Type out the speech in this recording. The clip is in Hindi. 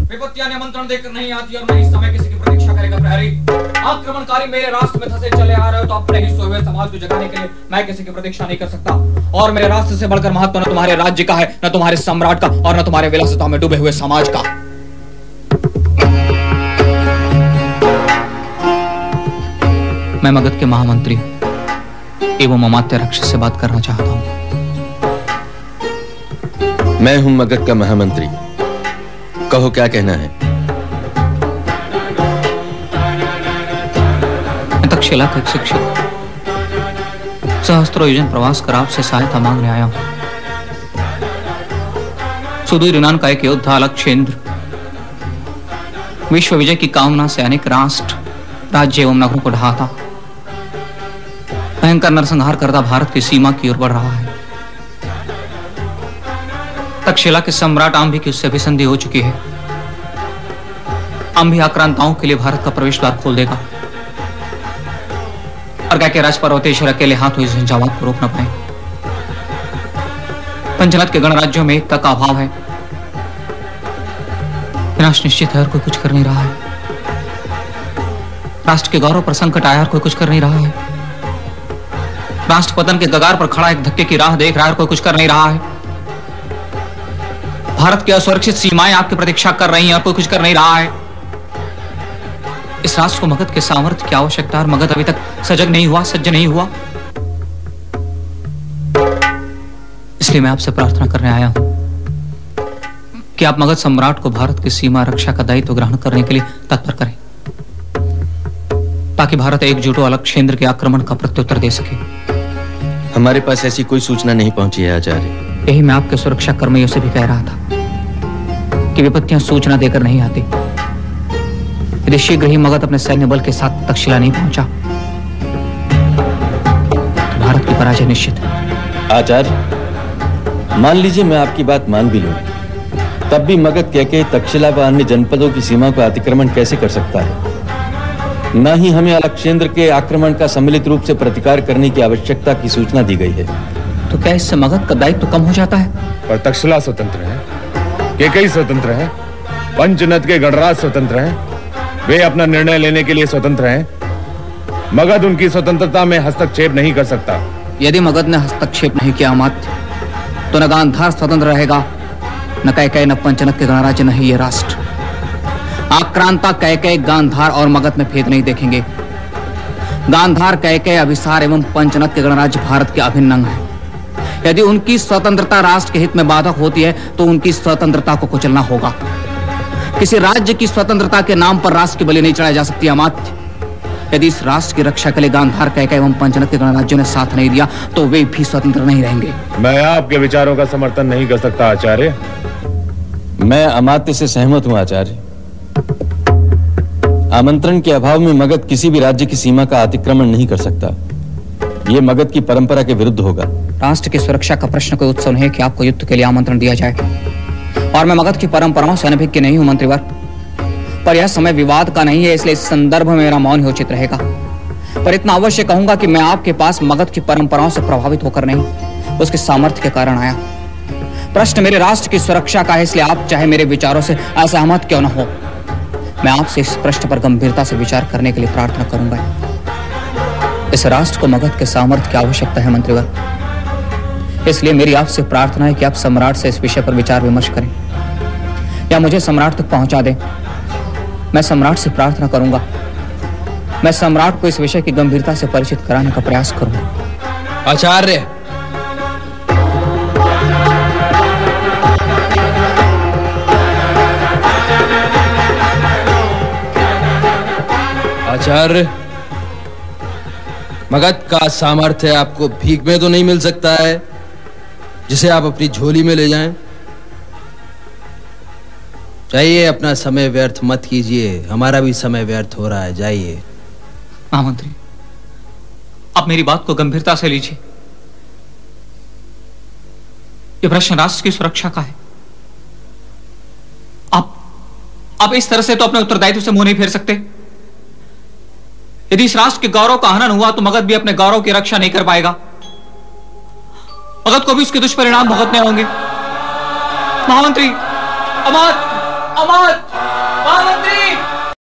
विपत्तियां निमंत्रण देकर नहीं आती और नहीं समय किसी की प्रतीक्षा करेगा प्रहरी। आक्रमणकारी मेरे रास्ते में फंसे चले आ रहे हो तो अपने ही सोए हुए समाज को जगाने के लिए मैं किसी की प्रतीक्षा नहीं कर सकता। और मेरे रास्ते से बढ़कर महत्व न तुम्हारे राज्य का है, न तुम्हारे सम्राट का, और न तुम्हारे विलासिता में डूबे हुए समाज का। मैं मगध के महामंत्री एवं अमात्य राक्षस से बात करना चाहता हूं। मैं हूं मगध का महामंत्री, कहो क्या कहना है। मैं तक्षशिला का एक शिक्षक सहस्त्रों योजन प्रवास कर आपसे सहायता मांगने आया हूं। सुदूर यूनान का एक योद्धा अलक्षेंद्र विश्व विजय की कामना से अनेक राष्ट्र, राज्य एवं नगरों को ढहाता, भयंकर नरसंहार करता भारत की सीमा की ओर बढ़ रहा है। तक्षशिला के सम्राट आंभी की उससे भी संधि हो चुकी है। आंभी आक्रांताओं के लिए भारत का प्रवेश द्वार खोल देगा और क्या के राज पर्वतेश्वर अकेले हाथों इस झंझावात को रोक न पाए। पंचनद के गणराज्यों में एकता का अभाव है, विनाश निश्चित है और कोई कुछ कर नहीं रहा है। राष्ट्र के गौरव पर संकट आया और कोई कुछ कर नहीं रहा है। राष्ट्र पतन के कगार पर खड़ा एक धक्के की राह देख रहा है और कोई कुछ कर नहीं रहा है। भारत की असुरक्षित सीमाएं आपकी प्रतीक्षा कर रही हैं और कोई कुछ कर नहीं रहा है। इस राष्ट्र को मगध के सामर्थ्य की आवश्यकता है और मगध अभी तक सजग नहीं हुआ, सज्ज नहीं हुआ। इसलिए मैं आपसे प्रार्थना करने आया हूं कि आप मगध सम्राट को भारत की सीमा रक्षा का दायित्व ग्रहण करने के लिए तत्पर करें, ताकि भारत एकजुट अलक्षेंद्र के आक्रमण का प्रत्युत्तर दे सके। हमारे पास ऐसी कोई सूचना नहीं पहुंची है आचार्य। यही मैं आपके सुरक्षा कर्मियों से भी कह रहा था कि विपत्तियां सूचना देकर नहीं आती। यदि शीघ्र ही मगध अपने सैन्य बल के साथ तक्षशिला नहीं पहुंचा तो भारत की पराजय निश्चित है। आचार्य, मान लीजिए मैं आपकी बात मान भी लूं, तब भी मगध कैकेयी तक्षशिला व अन्य जनपदों की सीमा का अतिक्रमण कैसे कर सकता है? न ही हमें अलक्षेंद्र के आक्रमण का सम्मिलित रूप से प्रतिकार करने की आवश्यकता की सूचना दी गई है। तो क्या इससे मगध का दायित्व तो कम हो जाता है? पर तक्षशिला स्वतंत्र है, कैकेयी स्वतंत्र है, पंचनद के गणराज स्वतंत्र हैं, वे अपना निर्णय लेने के लिए स्वतंत्र हैं। मगध उनकी स्वतंत्रता में हस्तक्षेप नहीं कर सकता। यदि मगध ने हस्तक्षेप नहीं किया अमात्य, तो न गांधार स्वतंत्र रहेगा, न कैकेयी, न पंचनद के गणराज्य, न ही ये राष्ट्र। आक्रांता कैकेयी गांधार और मगध में भेद नहीं देखेंगे। गांधार, कैकेयी, अभिसार एवं पंचनद के गणराज्य भारत के अभिन्न अंग हैं। यदि उनकी स्वतंत्रता राष्ट्र के हित में बाधक होती है तो उनकी स्वतंत्रता को कुचलना होगा। किसी राज्य की स्वतंत्रता के नाम पर राष्ट्र की बलि नहीं चढ़ाई जा सकती अमात्य। यदि इस राष्ट्र की रक्षा के लिए गांधार, कैकेयी एवं पंचनद के गणराज्यों ने साथ नहीं दिया तो वे भी स्वतंत्र नहीं रहेंगे। मैं आपके विचारों का समर्थन नहीं कर सकता आचार्य। मैं अमात्य से सहमत हूं आचार्य। आमंत्रण के अभाव में मगध किसी भी राज्य की सीमा का अतिक्रमण नहीं कर सकता। यह मगध की परंपरा के विरुद्ध होगा। राष्ट्र की सुरक्षा का प्रश्न कोई उत्सव नहीं है कि आपको युद्ध के लिए आमंत्रण दिया जाए, और मैं मगध की परंपराओं से अनभिज्ञ नहीं हूं मंत्रीवर। पर यह समय विवाद का नहीं है, इसलिए इस संदर्भ में मेरा मौन ही उचित रहेगा। पर इतना अवश्य कहूंगा कि मैं आपके पास मगध की परंपराओं से प्रभावित होकर नहीं, उसके सामर्थ्य के कारण आया। प्रश्न मेरे राष्ट्र की सुरक्षा का है, इसलिए आप चाहे मेरे विचारों से असहमत क्यों न हो, मैं आपसे इस प्रश्न पर गंभीरता से विचार करने के लिए प्रार्थना करूंगा। इस राष्ट्र को मगध के सामर्थ्य की आवश्यकता है मंत्रीवर, इसलिए मेरी आपसे प्रार्थना है कि आप सम्राट से इस विषय पर विचार विमर्श करें या मुझे सम्राट तक पहुंचा दें। मैं सम्राट से प्रार्थना करूंगा, मैं सम्राट को इस विषय की गंभीरता से परिचित कराने का प्रयास करूंगा। आचार्य, आचार्य, मगध का सामर्थ्य आपको भीख में तो नहीं मिल सकता है जिसे आप अपनी झोली में ले जाएं। जाइए, अपना समय व्यर्थ मत कीजिए, हमारा भी समय व्यर्थ हो रहा है। जाइए। महामंत्री, आप मेरी बात को गंभीरता से लीजिए। यह प्रश्न राष्ट्र की सुरक्षा का है। आप इस तरह से तो अपने उत्तरदायित्व से मुंह नहीं फेर सकते। यदि इस राष्ट्र के गौरव का हनन हुआ तो मगध भी अपने गौरव की रक्षा नहीं कर पाएगा। मगध को भी उसके दुष्परिणाम भुगतने होंगे। महामंत्री, अमात्य,